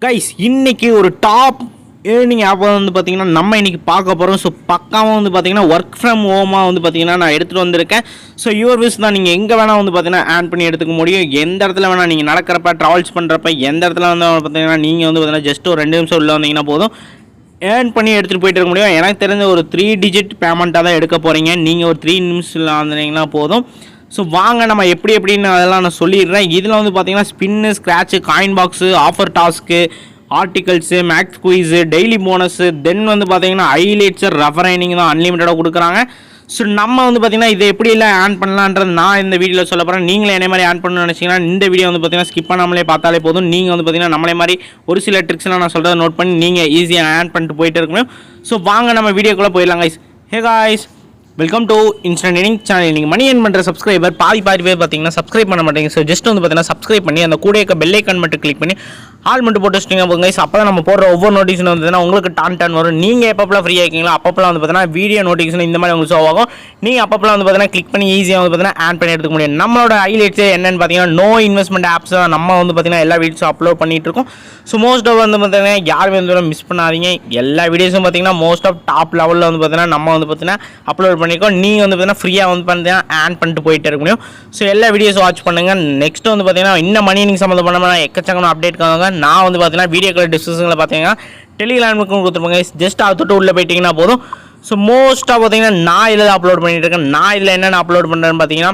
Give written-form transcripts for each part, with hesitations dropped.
Guys இன்னைக்கு ஒரு top earning app வந்து பார்த்தீங்கன்னா நம்ம இன்னைக்கு பார்க்க போகிறோம். ஸோ பக்காவாக வந்து பார்த்தீங்கன்னா ஒர்க் ஃப்ரம் ஹோமாக வந்து பார்த்தீங்கன்னா நான் எடுத்துகிட்டு வந்திருக்கேன். ஸோ யுவர் விஷ் தான், நீங்கள் எங்கே வேணால் வந்து பார்த்தீங்கன்னா ஆன் பண்ணி எடுத்துக்க முடியும். எந்த இடத்துல வேணால் நீங்கள் நடக்கிறப்ப ட்ராவல்ஸ் பண்ணுறப்ப எந்த இடத்துல வந்து பார்த்தீங்கன்னா நீங்கள் வந்து பார்த்தீங்கன்னா ஜஸ்ட் ஒரு 2 நிமிஷம் உள்ள வந்தீங்கன்னா போதும் ஏர்ன் பண்ணி எடுத்துகிட்டு போயிட்டு இருக்க முடியும். எனக்கு தெரிஞ்ச ஒரு 3 டிஜிட் பேமெண்ட்டாக தான் எடுக்க போகிறீங்க. நீங்கள் ஒரு 3 நிமிஷத்தில் வந்தீங்கன்னா போதும். ஸோ வாங்க நம்ம எப்படின்னு அதெல்லாம் நான் சொல்லிடுறேன். இதில் வந்து பார்த்தீங்கன்னா spin, scratch, coin box, offer task, articles, max quiz, daily bonus, then வந்து பார்த்தீங்கன்னா ஹைலைட்ஸு, ரெஃபரைனிங் தான் அன்லிமிட்டடாக கொடுக்குறாங்க. ஸோ நம்ம வந்து பார்த்தீங்கன்னா இதை எப்படிலாம் ஆன் பண்ணலான்றது நான் இந்த வீடியோவில் சொல்ல போகிறேன். நீங்களே என்ன மாதிரி ஆன் பண்ணணும்னு நினச்சிங்கன்னா இந்த வீடியோ வந்து பார்த்தீங்கன்னா ஸ்கிப் பண்ணாமலே பார்த்தாலே போதும். நீங்கள் வந்து பார்த்தீங்கன்னா நம்மளே மாதிரி ஒரு சில ட்ரிக்ஸ்லாம் நான் சொல்கிறத நோட் பண்ணி நீங்கள் ஈஸியாக ஆன் பண்ணிட்டு போயிட்டு இருக்கணும். ஸோ வாங்க நம்ம வீடியோக்குள்ளே போயிடலாம் guys. Hey guys, welcome to instant earning channel. நீங்கள் மணி ஏர்ன் பண்ணுற சப்ஸ்கிரைபர் பாதி பேர் பார்த்தீங்கன்னா சப்ஸ்கிரைப் பண்ண மாட்டேங்க. ஸோ ஜஸ்ட் வந்து பார்த்தீங்கன்னா சப்ஸ்கிரைப் பண்ணி அந்த கூட இருக்க பெல் ஐக்கான் மட்டும் கிளிக் பண்ணி ஆல் மட்டும் போட்டு வச்சிட்டிங்க போங்க. அப்போ தான் நம்ம போடுற ஒவ்வொரு நோட்டிஃபிகேஷன் வந்து உங்களுக்கு டான் வரும். நீங்கள் எப்பப்பெல்லாம் ஃப்ரீயாக இருக்கீங்களோ அப்பப்பெல்லாம் வந்து பார்த்தீங்கன்னா வீடியோ நோட்டிஃபிகேஷன் இந்த மாதிரி உங்களுக்கு ஷோ ஆகும். நீங்கள் அப்பப்பெல்லாம் வந்து பார்த்தீங்கன்னா கிளிக் பண்ணி ஈஸியாக வந்து பார்த்தீங்கன்னா ஆன் பண்ணி எடுத்துக்க முடியும். நம்மளோட ஹைலைட்ஸ் என்னென்னு பார்த்தீங்கன்னா நோ இன்வெஸ்ட்மெண்ட் ஆப்ஸ் தான் நம்ம வந்து பார்த்தீங்கன்னா எல்லா வீடியோஸும் அப்லோட் பண்ணிட்டு இருக்கோம். ஸோ மோஸ்ட் ஆஃப் வந்து பார்த்தீங்கன்னா யாருமே வந்து மிஸ் பண்ணாதீங்க. எல்லா வீடியோஸும் பார்த்தீங்கன்னா மோஸ்ட் ஆஃப் டாப் லெவலில் வந்து பார்த்தீங்கன்னா நம்ம வந்து பார்த்தீங்கன்னா அப்லோட் பண்ணியிருக்கோம். நீங்கள் வந்து பார்த்தீங்கன்னா ஃப்ரீயாக வந்து பார்த்தீங்கன்னா ஆன் பண்ணிட்டு போயிட்டு இருக்க முடியும். ஸோ எல்லா வீடியோஸும் வாட்ச் பண்ணுங்கள். நெக்ஸ்ட் வந்து பார்த்தீங்கன்னா இன்னும் மணி நீங்கள் சம்மந்தப்பட்ட எக்கச்சக்கமான அப்டேட் காணுங்க. நான் வந்து பார்த்தீங்கன்னா வீடியோக்கள் டிஸ்கிரிப்ஷனில் பார்த்தீங்கன்னா டெலிகிராமுக்கும் கொடுத்துருப்பாங்க. ஜஸ்ட் அதை தொட்டு உள்ளே போயிட்டீங்கன்னா போதும். ஸோ மோஸ்ட்டாக பார்த்தீங்கன்னா நான் இதில் அப்லோட் பண்ணிட்டு இருக்கேன். நான் இதில் என்னென்ன அப்லோட் பண்ணுறேன்னு பார்த்தீங்கன்னா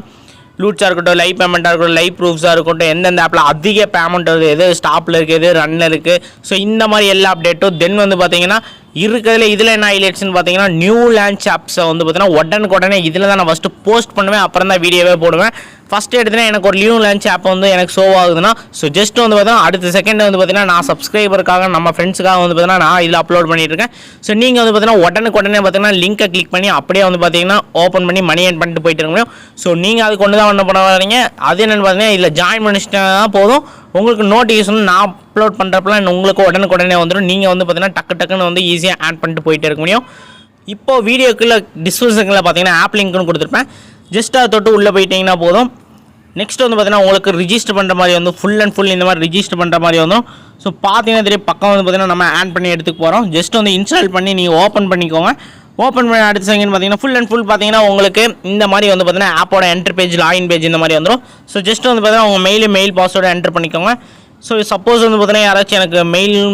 லூட்ஸாக இருக்கட்டும், லைவ் பேமெண்ட்டாக இருக்கட்டும், லைவ் ப்ரூஃப்ஸாக இருக்கட்டும், எந்தெந்த ஆப்பில் அதிக பேமெண்ட் வருது, எது ஸ்டாப்பில் இருக்குது, எது ரன்னில் இருக்குது, ஸோ இந்த மாதிரி எல்லா அப்டேட்டும். தென் வந்து பார்த்தீங்கன்னா இருக்கிறதுல இதில் என்ன ஹைலைட்ஸ்னு பார்த்தீங்கன்னா நியூ லான்ச் ஆப்ஸை வந்து பார்த்தீங்கன்னா உடனே இதில் தான் நான் ஃபஸ்ட்டு போஸ்ட் பண்ணுவேன், அப்புறம் தான் வீடியோவே போடுவேன். ஃபஸ்ட்டு எடுத்துனா எனக்கு ஒரு நியூ லான்ச் ஆப் வந்து எனக்கு ஷோ ஆகுதுன்னா ஸோ ஜஸ்ட் வந்து பார்த்தீங்கன்னா அடுத்த செகண்ட் வந்து பார்த்தீங்கன்னா நான் சப்ஸ்கிரைபருக்காக நம்ம ஃப்ரெண்ட்ஸுக்காக வந்து பார்த்தீங்கன்னா நான் இதில் அப்லோட் பண்ணிட்டு இருக்கேன். ஸோ நீங்கள் வந்து பார்த்தீங்கன்னா உடனே பார்த்தீங்கன்னா லிங்கை கிளிக் பண்ணி அப்படியே வந்து பார்த்தீங்கன்னா ஓப்பன் பண்ணி மணி ஏர்ன் பண்ணிட்டு போயிட்டு இருக்க முடியும். ஸோ நீங்கள் அது கொண்டு தான் பண்ண வரீங்க. அது என்னென்னு பார்த்தீங்கன்னா இதில் ஜாயின் பண்ணிச்சிட்டா போதும், உங்களுக்கு நோட்டிஃபிகேஷன் நான் அப்லோட் பண்ணுறப்பலாம் உங்களுக்கு உடனே வந்துடும். நீங்கள் வந்து பார்த்தீங்கன்னா டக்குன்னு வந்து ஈஸியாக ஆட் பண்ணிட்டு போயிட்டு இருக்க முடியும். இப்போது வீடியோக்குள்ளே டிஸ்கிரிப்ஷனில் பார்த்தீங்கன்னா ஆப் லிங்க்னு கொடுத்துருப்பேன். ஜஸ்ட் அதை தொட்டு உள்ளே போயிட்டீங்கன்னா போதும். நெக்ஸ்ட் வந்து பார்த்தீங்கன்னா உங்களுக்கு ரிஜிஸ்டர் பண்ணுற மாதிரி வந்து ஃபுல் இந்த மாதிரி ரிஜிஸ்டர் பண்ணுற மாதிரி வந்துடும். ஸோ பார்த்தீங்கன்னா தெரியும் பக்கம் வந்து பார்த்தீங்கன்னா நம்ம ஆட் பண்ணி எடுத்துக்க போகிறோம். ஜஸ்ட் வந்து இன்ஸ்டால் பண்ணி நீங்கள் ஓப்பன் பண்ணிக்கோங்க. ஓப்பன் பண்ணி அடுத்த செகண்ட் பார்த்தீங்கன்னா ஃபுல் பார்த்தீங்கன்னா உங்களுக்கு இந்த மாதிரி வந்து பார்த்தீங்கன்னா ஆப்போட என்ட்ரு பேஜ், லாகின் பேஜ் இந்த மாதிரி வந்துடும். ஸோ ஜஸ்ட் வந்து பார்த்தீங்கன்னா உங்கள் மெயில் பாஸ்வேர்டு என்ட்ரு பண்ணிக்கோங்க. ஸோ சப்போஸ் வந்து பார்த்தீங்கன்னா யாராச்சும் எனக்கு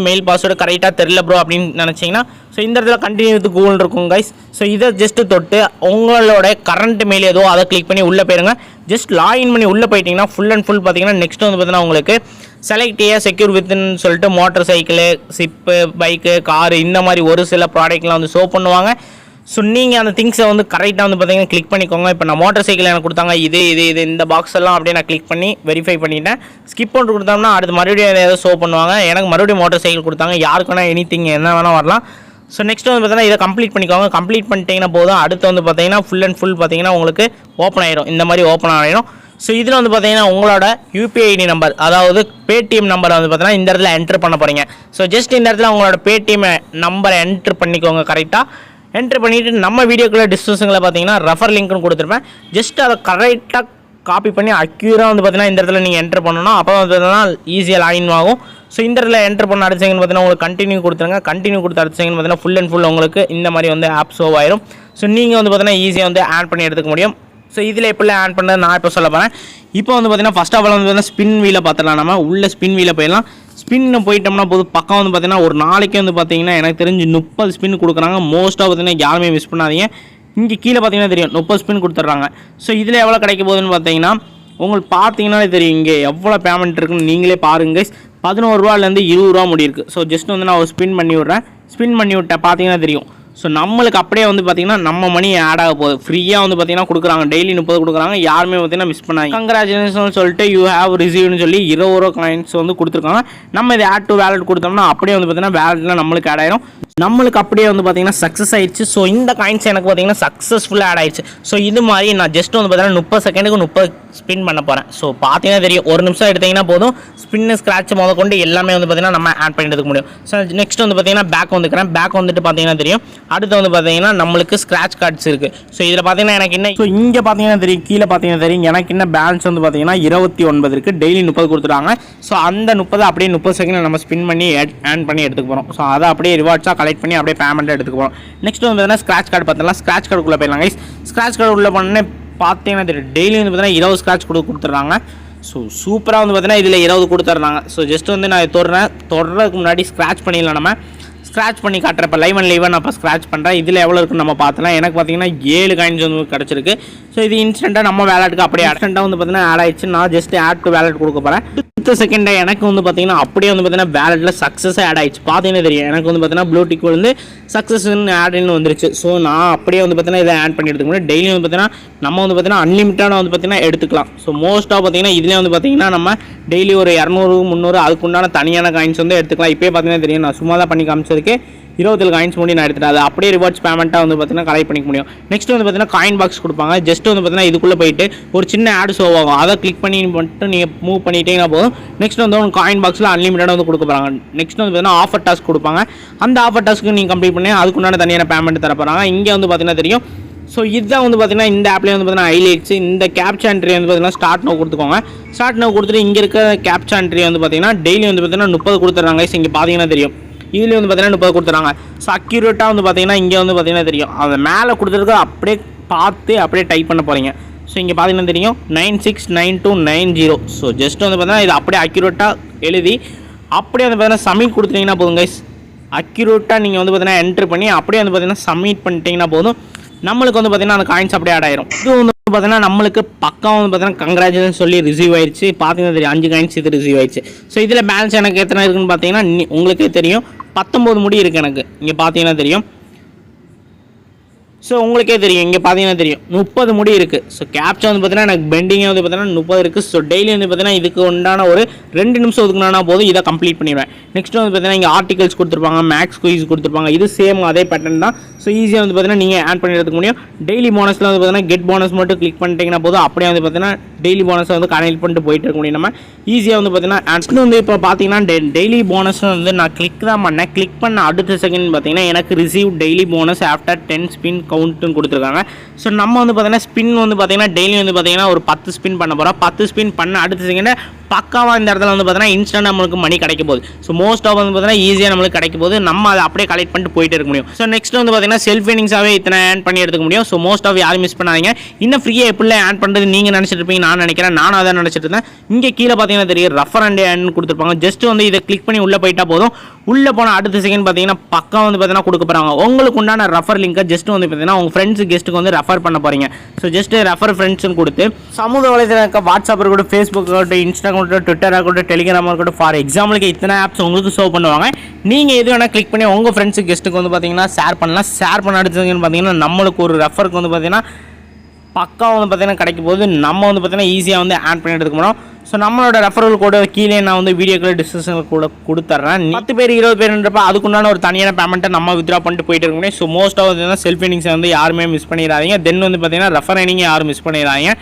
மெயில் பாஸ்வேர்டு கரெக்டாக தெரில ப்ரோ அப்படின்னு நினச்சிங்கன்னா ஸோ இந்த இடத்துல கண்டினியூ வித் கூகுள் இருக்கும் கைஸ். ஸோ இதை ஜஸ்ட்டு தொட்டு உங்களோட கரண்ட் மெயில் ஏதோ அதை கிளிக் பண்ணி உள்ளே போயிருங்க. ஜஸ்ட் லாகின் பண்ணி உள்ளே போயிட்டீங்கன்னா ஃபுல் பார்த்தீங்கன்னா நெக்ஸ்ட் வந்து பார்த்தீங்கன்னா உங்களுக்கு செலக்ட் செக்யூர் வித்ன்னு சொல்லிட்டு motor cycle, ship, bike, car இந்த மாதிரி ஒரு சில ப்ராடக்ட்லாம் வந்து ஷோ பண்ணுவாங்க. ஸோ நீங்கள் அந்த திங்ஸை வந்து கரெக்டாக வந்து பார்த்தீங்கன்னா கிளிக் பண்ணிக்கோங்க. இப்போ நான் மோட்டர் சைக்கிள் எனக்கு கொடுத்தாங்க, இது இந்த பாக்ஸ் எல்லாம் அப்படியே நான் கிளிக் பண்ணி வெரிஃபை பண்ணிட்டேன். ஸ்கிப் பண்ணிட்டு கொடுத்தோம்னா அடுத்து மறுபடியும் ஏதாவது ஷோ பண்ணுவாங்க. எனக்கு மறுபடியும் மோட்டர் சைக்கிள் கொடுத்தாங்க. யாருக்கு வேணால் எனிதிங் என்ன வேணால் வரலாம். ஸோ நெக்ஸ்ட் வந்து பார்த்தீங்கன்னா இதை கம்ப்ளீட் பண்ணிக்கோங்க. கம்ப்ளீட் பண்ணிட்டீங்கன்னா போதும். அடுத்து வந்து பார்த்தீங்கன்னா ஃபுல் பார்த்தீங்கன்னா உங்களுக்கு ஓப்பன் ஆயிடும். இந்த மாதிரி ஓப்பன் ஆகிடும். ஸோ இதில் வந்து பார்த்தீங்கன்னா உங்களோட யூபிஐ ஐடி நம்பர், அதாவது பேடிஎம் நம்பரை வந்து பார்த்தீங்கன்னா இந்த இடத்துல என்ட்ரு பண்ண போகிறீங்க. ஸோ ஜஸ்ட் இந்த இடத்துல உங்களோட பேடிஎம் நம்பரை என்ட்ரு பண்ணிக்கோங்க. கரெக்டாக என்ட்ரு பண்ணிவிட்டு நம்ம வீடியோக்குள்ளே டிஸ்கிரிப்ஷனில் பார்த்தீங்கன்னா ரெஃபர் லிங்க்னு கொடுத்துருப்பேன். ஜஸ்ட் அதை கரெக்டாக காப்பி பண்ணி அக்யூராக வந்து பார்த்தீங்கன்னா இந்த இடத்துல நீங்கள் என்ட்ரு பண்ணணும். அப்போ வந்து பார்த்தீங்கன்னா ஈஸியாக லாகின் ஆகும். ஸோ இந்த இடத்துல என்ட்ரு பண்ண அடுத்த செகண்ட் பார்த்தீங்கன்னா உங்களுக்கு கண்டினியூ கொடுத்துருங்க. கண்டினியூ கொடுத்த அடுத்த செகண்ட் பார்த்தீங்கன்னா ஃபுல் உங்களுக்கு இந்த மாதிரி வந்து ஆப் ஷோ ஆயிரும். ஸோ நீங்கள் வந்து பார்த்தீங்கன்னா ஈஸியாக வந்து ஆட் பண்ணி எடுத்துக்க முடியும். ஸோ இதில் எப்படி ஆட் பண்ணுறது நான் இப்போ சொல்ல போகிறேன். இப்போ வந்து பார்த்தீங்கன்னா ஃபஸ்ட் ஆஃப் ஆல் வந்து பார்த்தீங்கன்னா ஸ்பின் வீலை பார்த்துடலாம். நம்ம உள்ள ஸ்பின் வீலை போயிடலாம். ஸ்பின்னு போயிட்டோம்னா போதும் பக்கம் வந்து பார்த்தீங்கன்னா ஒரு நாளைக்கு வந்து பார்த்தீங்கன்னா எனக்கு தெரிஞ்சு 30 ஸ்பின் கொடுக்குறாங்க. மோஸ்ட்டாக பார்த்தீங்கன்னா யாருமே மிஸ் பண்ணாதீங்க. இங்கே கீழே பார்த்தீங்கன்னா தெரியும் 30 ஸ்பின் கொடுத்துட்றாங்க. ஸோ இதில் எவ்வளோ கிடைக்க போகுதுன்னு பார்த்தீங்கன்னா உங்களுக்கு பார்த்தீங்கன்னாலே தெரியும் இங்கே எவ்வளோ பேமெண்ட் இருக்குன்னு நீங்களே பாருங்க. 11 ரூபாலேருந்து 20 ரூபா முடியிருக்கு. ஸோ ஜஸ்ட் வந்து நான் ஒரு ஸ்பின் பண்ணி விட்றேன். ஸ்பின் பண்ணி விட்டேன் பார்த்தீங்கன்னா தெரியும். ஸோ நம்மளுக்கு அப்படியே வந்து பார்த்தீங்கன்னா நம்ம மணி ஆட் ஆக போகுது. ஃப்ரீயாக வந்து பார்த்தீங்கன்னா கொடுக்குறாங்க. டெய்லி 30 கொடுக்குறாங்க. யாருமே பார்த்தீங்கன்னா மிஸ் பண்ணாங்க. கங்க்ராச்சுலேஷன் சொல்லிட்டு யூ ஹேவ் ரிசீவ்னு சொல்லி 20 ரூபா காயின்ஸ் வந்து கொடுத்துருக்காங்க. நம்ம இதை ஆட் டு வேலட் கொடுத்தோம்னா அப்படியே வந்து பார்த்தீங்கன்னா வேலட்டில் நம்மளுக்கு ஆட் ஆயிரும். நம்மளுக்கு அப்படியே வந்து பார்த்தீங்கன்னா சக்ஸஸ் ஆயிடுச்சு. ஸோ இந்த காயின்ஸ் எனக்கு பார்த்தீங்கன்னா சக்ஸஸ்ஃபுல்லாக ஆட் ஆயிடுச்சு. ஸோ இது மாதிரி நான் ஜஸ்ட் வந்து பார்த்தீங்கன்னா 30 செகண்டுக்கு 30 ஸ்பின் பண்ண போகிறேன். ஸோ பார்த்தீங்கன்னா தெரியும், ஒரு நிமிஷம் எடுத்தீங்கன்னா போதும் ஸ்பின்னு ஸ்க்ராட்ச் கொண்டு எல்லாமே வந்து பார்த்தீங்கன்னா நம்ம ஆட் பண்ணி எடுத்துக்க முடியும். ஸோ நெக்ஸ்ட் வந்து பார்த்தீங்கன்னா பேக் வந்துக்கிறேன். பேக் வந்துட்டு பார்த்தீங்கன்னா தெரியும், அடுத்து வந்து பார்த்தீங்கன்னா நம்மளுக்கு ஸ்க்ராட்ச் கார்ட்ஸ் இருக்குது. ஸோ இதில் பார்த்தீங்கன்னா எனக்கு என்ன, ஸோ இங்கே பார்த்தீங்கன்னா தெரியும், கீழே பார்த்தீங்கன்னா தெரியும் எனக்கு என்ன பேலன்ஸ் வந்து பார்த்தீங்கன்னா 29 இருக்குது. டெய்லி 30 கொடுத்துருவாங்க. ஸோ அந்த 30 அப்படியே 30 செகண்ட் நம்ம ஸ்பின் பண்ணி ஆட் பண்ணி எடுத்துக்க போகிறோம். ஸோ அதை அப்படியே ரிவார்ட்ஸாக கலெக்ட் பண்ணி அப்படியே பேமெண்ட் எடுத்துக்க போகிறோம். நெக்ஸ்ட் வந்து பார்த்தீங்கன்னா ஸ்க்ராட்ச் கார்டு பார்த்தலாம். ஸ்க்ராட்ச் கார்டுக்குள்ளே போயிடலாம் கைஸ். ஸ்க்ராட்ச் கார்டு உள்ள பண்ணே பார்த்தீங்கன்னா தெரியும், டெய்லி வந்து பார்த்தீங்கன்னா 20 ஸ்க்ராட்ச் கொடுத்துட்றாங்க. ஸோ சூப்பராக வந்து பார்த்தீங்கன்னா இதில் 20 கொடுத்துட்றாங்க. ஸோ ஜஸ்ட் வந்து நான் தொடர்றதுக்கு முன்னாடி ஸ்க்ராட்ச் பண்ணிடலாம். நம்ம ஸ்க்ராட்ச் பண்ணி காட்டுறப்ப லைவ் அண்ட் லைவாக நான் இப்போ ஸ்க்ராட்ச் பண்ணுறேன். இதில் எவ்வளோ இருக்குன்னு நம்ம பார்த்தலாம். எனக்கு பார்த்தீங்கன்னா 7 காயின்ஸ் வந்து கிடச்சிருக்கு. ஸோ இது இன்ஸ்டண்ட்டாக நம்ம வேலெட்டுக்கு அப்படியே அர்ஜென்ட்டாக வந்து பார்த்தீங்கன்னா ஆட் ஆயிடுச்சு. நான் ஜஸ்ட் ஆட் டு வேலெட் கொடுக்க போகிறேன். அடுத்த செகண்டாக எனக்கு வந்து பார்த்தீங்கன்னா அப்படியே வந்து பார்த்தீங்கன்னா வேலெட்டில் சக்ஸஸாக ஆட் ஆயிடுச்சு. பார்த்தீங்கன்னா தெரியும், எனக்கு வந்து பார்த்தீங்கன்னா ப்ளூ டிக் வந்து சக்ஸஸ்ன்னு ஆட்னு வந்துருச்சு. ஸோ நான் அப்படியே வந்து பார்த்தீங்கன்னா இதை ஆட் பண்ணி எடுத்துக்க முடியும். டெய்லி வந்து பார்த்தீங்கன்னா நம்ம வந்து பார்த்தீங்கன்னா அன்லிமிட்டடாக வந்து பார்த்தீங்கன்னா எடுத்துக்கலாம். ஸோ மோஸ்ட்டாக பார்த்தீங்கன்னா இதிலே வந்து பார்த்தீங்கன்னா நம்ம டெய்லி ஒரு 200 300 அதுக்குண்டான தனியான காயின்ஸ் வந்து எடுத்துக்கலாம். இப்போயே பார்த்தீங்கன்னா தெரியும், நான் சும்மா தான் பண்ணி காமிச்சதுக்கு 27 காயின்ஸ் முடி நான் எடுத்துட்டேன். அது அப்படியே ரிவார்ட்ஸ் பேமெண்ட்டாக வந்து பார்த்தீங்கன்னா கலெக்ட் பண்ணிக்க முடியும். நெக்ஸ்ட் வந்து பார்த்தீங்கன்னா காயின் பாக்ஸ் கொடுப்பாங்க. ஜஸ்ட் வந்து பார்த்தீங்கன்னா இதுக்குள்ளே போயிட்டு ஒரு சின்ன ஆட் ஷோ ஆகும். அதை கிளிக் பண்ணி மட்டும் நீங்கள் மூவ் பண்ணிட்டீங்கன்னா போதும். நெக்ஸ்ட் வந்து உங்களுக்கு காயின் பாக்ஸில் அன்லிமிட்டடாக வந்து கொடுக்க போகிறாங்க. நெக்ஸ்ட் வந்து பார்த்தீங்கன்னா ஆஃபர் டாஸ்க் கொடுப்பாங்க. அந்த ஆஃபர் டாஸ்க்கு நீங்கள் கம்ப்ளீட் பண்ணி அதுக்குண்டான தனியான பேமெண்ட் தர போகிறாங்க. இங்கே வந்து பார்த்தீங்கன்னா தெரியும். ஸோ இதுதான் வந்து பார்த்தீங்கன்னா இந்த ஆப்லேயே வந்து பார்த்தீங்கன்னா ஹைலைட்ஸ். இந்த கேப்சா என்ட்ரி வந்து பார்த்தீங்கன்னா ஸ்டார்ட் நோ கொடுத்துக்கோங்க. ஸ்டார்ட் நோ கொடுத்துட்டு இங்கே இருக்க கேப்சா என்ட்ரி வந்து பார்த்தீங்கன்னா டெய்லி வந்து பார்த்தீங்கன்னா 30 கொடுத்துட்றாங்க. இங்கே பார்த்தீங்கன்னா தெரியும், இதுலேயும் வந்து பார்த்தீங்கன்னா 30 கொடுத்துறாங்க. ஸோ அக்யூரேட்டாக வந்து பார்த்தீங்கன்னா இங்கே வந்து பார்த்தீங்கன்னா தெரியும், அதை மேலே கொடுத்துருக்கு அப்படியே பார்த்து அப்படியே டைப் பண்ண போகிறீங்க. ஸோ இங்கே பார்த்தீங்கன்னா தெரியும் 969290. ஸோ ஜஸ்ட் வந்து பார்த்தீங்கன்னா இது அப்படியே அக்யூரேட்டாக எழுதி அப்படியே வந்து பார்த்தீங்கன்னா சப்மிட் கொடுத்துட்டீங்கன்னா போதும் கைஸ். அக்யூரேட்டாக நீங்கள் வந்து பார்த்தீங்கன்னா என்ட்ரு பண்ணி அப்படியே வந்து பார்த்தீங்கன்னா சப்மிட் பண்ணிட்டீங்கன்னா போதும். நம்மளுக்கு வந்து பார்த்தீங்கன்னா அந்த காயின்ஸ் அப்படியே ஆட் ஆயிரும். இது வந்து பார்த்தீங்கன்னா நம்மளுக்கு பக்கம் வந்து பார்த்தீங்கன்னா கங்க்ராச்சுலேஷன் சொல்லி ரிசீவ் ஆயிடுச்சு. பார்த்தீங்கன்னா தெரியும் 5 காயின்ஸ் இது ரிசீவ் ஆயிடுச்சு. ஸோ இதில் பேலன்ஸ் எனக்கு எத்தனை இருக்குன்னு பார்த்தீங்கன்னா உங்களுக்கே தெரியும், 19 முடி இருக்குது எனக்கு. இங்கே பார்த்தீங்கன்னா தெரியும். ஸோ உங்களுக்கே தெரியும், இங்கே பார்த்தீங்கன்னா தெரியும் 30 முடி இருக்குது. ஸோ கேப்சா வந்து பார்த்தீங்கன்னா எனக்கு பெண்டிங்கே வந்து பார்த்தீங்கன்னா 30 இருக்குது. ஸோ டெய்லி வந்து பார்த்தீங்கன்னா இதுக்கு உண்டான ஒரு 2 நிமிஷம் ஒதுக்குனா போதும், இதை கம்ப்ளீட் பண்ணிடுவேன். நெக்ஸ்ட் வந்து பார்த்தீங்கன்னா இங்கே ஆர்டிகல்ஸ் கொடுத்துருப்பாங்க, மேக்ஸ் குயிஸ் கொடுத்துருப்பாங்க. இது சேம் அதே பேட்டர்ன் தான். ஸோ ஈஸியாக வந்து பார்த்தீங்கன்னா நீங்கள் ஆட் பண்ணி எடுத்துக்க முடியும். டெய்லி போனஸில் வந்து பார்த்தீங்கன்னா கெட் போனஸ் மட்டும் கிளிக் பண்ணிட்டீங்கன்னா போதும், அப்படியே வந்து பார்த்தீங்கன்னா டெய்லி போனஸை வந்து கனெக்ட் பண்ணிட்டு போயிட்டு இருக்க முடியும். நம்ம ஈஸியாக வந்து பார்த்தீங்கன்னா ஆட்ஸ்க்கு வந்து இப்போ பார்த்தீங்கன்னா டெய்லி போனஸ் வந்து நான் கிளிக் தான் பண்ணேன். கிளிக் பண்ண அடுத்த செகண்ட் பார்த்தீங்கன்னா எனக்கு receive daily bonus after 10 spin கவுண்ட்டுன்னு கொடுத்துருக்காங்க. ஸோ நம்ம வந்து பார்த்தீங்கன்னா ஸ்பின் வந்து பார்த்தீங்கன்னா டெய்லி வந்து பார்த்தீங்கன்னா ஒரு 10 ஸ்பின் பண்ண போகிறோம். 10 ஸ்பின் பண்ண அடுத்த செகண்ட் பக்காவாக இந்த இடத்துல வந்து பார்த்தீங்கன்னா இன்ஸ்டன்ட் நம்மளுக்கு மணி கிடைக்க போகுது. ஸோ மோஸ்ட் ஆஃப் வந்து பார்த்தீங்கன்னா ஈஸியாக நம்மளுக்கு கிடைக்க போகுது. நம்ம அதை அப்படியே கலெக்ட் பண்ணிட்டு போயிட்டு இருக்க முடியும். ஸோ நெக்ஸ்ட் வந்து பார்த்தீங்கன்னா செல்ஃப் ஏர்னிங்ஸாகவே இத்தனை ஆட் பண்ணி எடுத்துக்க முடியும். ஸோ மோஸ்ட் ஆஃப் யாரும் மிஸ் பண்ணாதீங்க. இன்னும் ஃப்ரீயாக எப்படி ஆட் பண்ணுறது நீங்கள் நினச்சிட்டு இருப்பீங்க, நான் நினைக்கிறேன். நானும் அதை நினச்சிட்டு இருந்தேன். இங்கே கீழே பார்த்தீங்கன்னா தெரியும் ரெஃபர் அண்ட் ஏர்ன் கொடுத்துருப்பாங்க. ஜஸ்ட் வந்து இதை கிளிக் பண்ணி உள்ளே போயிட்டா போதும். உள்ளே போன அடுத்த செகண்ட் பார்த்தீங்கன்னா பக்கம் வந்து பார்த்தீங்கன்னா கொடுக்க போகிறாங்க. உங்களுக்கு உண்டான ரெஃபர் லிங்கை ஜஸ்ட் வந்து பார்த்தீங்கன்னா உங்கள் ஃப்ரெண்ட்ஸ் கெஸ்ட்டுக்கு வந்து ரெஃபர் பண்ண போகிறீங்க. ஸோ ஜஸ்ட் ரெஃபர் ஃப்ரெண்ட்ஸ்னு கொடுத்து சமூக வலைதளம் வாட்ஸ்அப் இருக்கட்டும், ஃபேஸ்புக் இருக்கட்டும், இன்ஸ்டாகிராம் இருக்கட்டும், ட்விட்டர் இருக்கட்டும், டெலிகிராம் இருக்கட்டும், ஃபார் எக்ஸாம்பிளுக்கு இத்தனை ஆப்ஸ் உங்களுக்கு ஷோ பண்ணுவாங்க. நீங்கள் எது வேணால் கிளிக் பண்ணி உங்கள் ஃப்ரெண்ட்ஸு கெஸ்ட்டுக்கு வந்து பார்த்தீங்கன்னா ஷேர் பண்ணலாம். ஷேர் பண்ண அடுத்ததுன்னு பார்த்தீங்கன்னா நம்மளுக்கு ஒரு ரெஃபருக்கு வந்து பார்த்தீங்கன்னா பக்கா வந்து பார்த்தீங்கன்னா கிடைக்கும் போது நம்ம வந்து பார்த்தீங்கன்னா ஈஸியாக வந்து ஆட் பண்ணி எடுத்துக்க முடியும். ஸோ நம்மளோட ரெஃபரல் கோடு கீழே நான் வந்து வீடியோக்குள்ள டிஸ்கிரிப்ஷனில் கூட கொடுத்துட்றேன். 10 பேர் 20 பேருன்றப்ப அதுக்குண்டான ஒரு தனியான பேமெண்ட்டை நம்ம வித்ரா பண்ணிட்டு போயிட்டு இருக்க முடியும். ஸோ மோஸ்ட்டாக வந்து செல்ஃப் ஏர்னிங்ஸை வந்து யாருமே மிஸ் பண்ணிடாதீங்க. தென் வந்து பார்த்தீங்கன்னா ரெஃபர் ஏர்னிங் யாரும் மிஸ் பண்ணிடாதீங்க.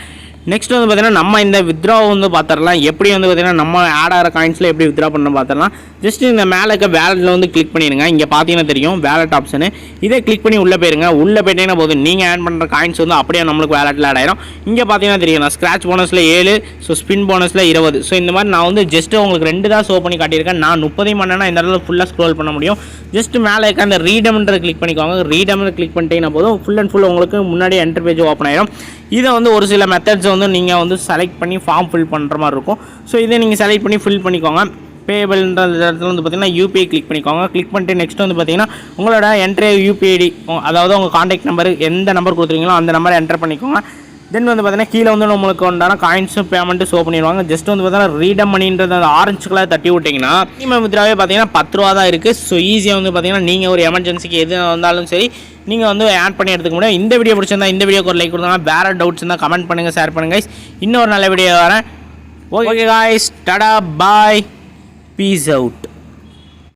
நெக்ஸ்ட் வந்து பார்த்தீங்கன்னா நம்ம இந்த வித்ரா வந்து பார்த்துடலாம். எப்படி வந்து பார்த்தீங்கன்னா நம்ம ஆட் ஆகிற காயின்ஸில் எப்படி வித்ரா பண்ண பார்த்துடலாம். ஜஸ்ட் இந்த மேலே இருக்க வேலெட்டில் வந்து கிளிக் பண்ணிடுங்க. இங்கே பார்த்தீங்கன்னா தெரியும் வேலெட் ஆப்ஷனு. இதை கிளிக் பண்ணி உள்ளே போயிருங்க. உள்ளே போயிட்டீங்கன்னா போதும் நீங்கள் ஆட் பண்ணுற காயின்ஸ் வந்து அப்படியே நம்மளுக்கு வேலெட்டில் ஆட் ஆயிரும். இங்கே பார்த்தீங்கன்னா தெரியும் நான் ஸ்க்ராட்ச் போனஸில் 7, ஸோ ஸ்பின் போனஸில் 20. ஸோ இந்த மாதிரி நான் வந்து ஜஸ்ட்டு உங்களுக்கு 2 தான் ஷோ பண்ணி காட்டியிருக்கேன். நான் 30 பண்ணேன்னா இந்த இடத்துல ஃபுல்லாக ஸ்க்ரோல் பண்ண முடியும். ஜஸ்ட் மேலே இருக்க அந்த ரீடம்ன்ற கிளிக் பண்ணிக்கோங்க. ரீடம்னு கிளிக் பண்ணிட்டீங்கன்னா போதும் ஃபுல் அண்ட் ஃபுல் உங்களுக்கு முன்னாடி என்டர் பேஜ் ஓப்பன் ஆயிடும். இதை வந்து ஒரு சில மெத்தட்ஸ் வந்து நீங்கள் வந்து செலக்ட் பண்ணி ஃபார்ம் ஃபில் பண்ணுற மாதிரி இருக்கும். ஸோ இதை நீங்கள் செலக்ட் பண்ணி ஃபில் பண்ணிக்கோங்க. பேபிள்ன்ற இடத்துல வந்து பார்த்தீங்கன்னா யூபிஐ கிளிக் பண்ணிக்கோங்க. கிளிக் பண்ணிட்டு நெக்ஸ்ட் வந்து பார்த்தீங்கன்னா உங்களோட என்ட்ரி யூபிஐடி, அதாவது உங்கள் காண்டாக்ட் நம்பர் எந்த நம்பர் கொடுத்துருக்கீங்களோ அந்த நம்பரை என்டர் பண்ணிக்கோங்க. தென் வந்து பார்த்தீங்கன்னா கீழே வந்து நம்மளுக்கு உண்டான காயின்ஸும் பேமெண்ட்டு ஷோ பண்ணிடுவாங்க. ஜஸ்ட் வந்து பார்த்தீங்கன்னா ரீடம் மணின்றது அந்த ஆரஞ்சு கலர் தட்டி விட்டிங்கன்னா மினிமம் வித்ராவே பார்த்தீங்கன்னா 10 ரூபா தான் இருக்குது. ஸோ ஈஸியாக வந்து பார்த்தீங்கன்னா நீங்கள் ஒரு எமர்ஜென்சிக்கு எது வந்தாலும் சரி நீங்கள் வந்து ஆட் பண்ணி எடுத்துக்க முடியும். இந்த வீடியோ பிடிச்சிருந்தா இந்த வீடியோக்கு ஒரு லைக் கொடுத்தாங்க. வேறு டவுட்ஸ் இருந்தால் கமெண்ட் பண்ணுங்கள், ஷேர் பண்ணுங்கள். இன்னொரு நல்ல வீடியோ வரேன். ஓகே காய்ஸ், டாடா பாய், பீஸ் அவுட்.